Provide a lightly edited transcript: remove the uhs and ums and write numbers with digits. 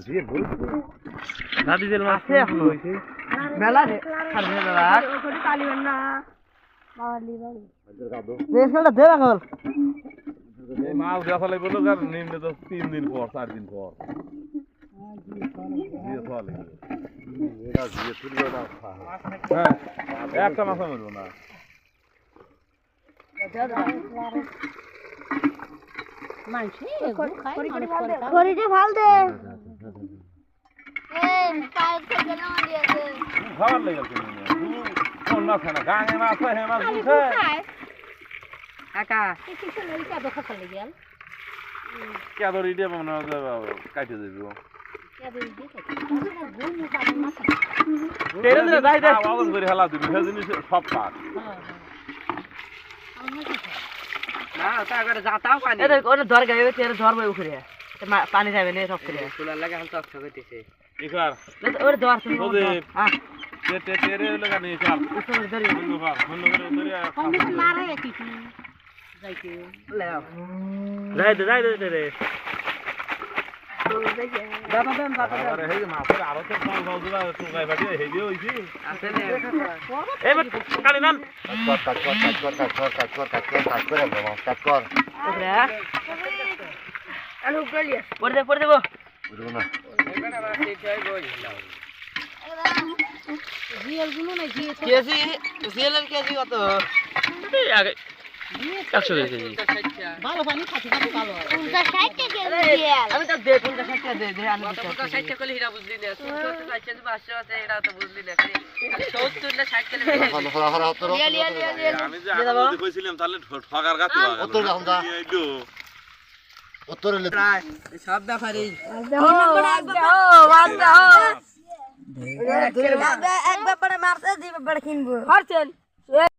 দিয়ে বলছি দাদি জেল মাছ এখনো হইছে মেলা রে ছাড়বে দাদা ওখানে কালিবেন না বালি বালি আজের কাদো দেশটা দে রাখল এই মাছ দেখা লাগবে তো আর নিম্নে তো 3 দিন পর 4 দিন পর দিয়ে চলে এটা দিয়ে তুলবে না হ্যাঁ একটা মাছ মরবো না মানছি করিতে ভাল দে খাবার লেগে গেছে কোন মাছ না গাঙে মাছ হে মাছ বুঝে কাকা কিছু নেই কা দেখা চলে গেল কে ধরি দিয়ে মনে হয় কাটে দেব তেরে দে যাই দে আওয়াজ করে হেলা দিবি সেই জিনিস সব পাক না তা করে যাতাও পানি এর ওরে ধর গায়ে তেরে ধরবে উখরে পানি যাবে না সব করে ফুলার লাগে হাল তো অক্ষ কইতেছে ইকার ওরে ধর তুমি হ্যাঁ তেরে লাগা নি চাল উঠে ধরে বন্ধ করে ধরে আমি তো মারে কিছু যাইতে লাও যাই দে রে দাদা দেন আরে হে মাছের আরো তো কল দাও দিলা তো গায় বাটি হে দিও হইছি আছে রে এই কালি নান কাট করে দেবো কাট কর ওরে আলু গলিয়া পড়ে দেব বুঝবো না জিএল গুলো না কেজি জিএল এর কেজি কত আগে 100 কেজি ভালো পানি খাতি ভালো 50 টাকা জিএল আমি তো দে 50 টাকা দে আমি 50 টাকা কলি হিরা বুঝলি না 70 টাকা 500 আছে এটা তো বুঝলি না খালি 70 না 60 টাকা আমি যে আগে কইছিলাম তাহলে ঠগার গাতি লাগা উত্তর রাখুন দা উত্তরে সব ব্যাপারে এক ব্যাপারে মারতে দিবে বড় কিনবো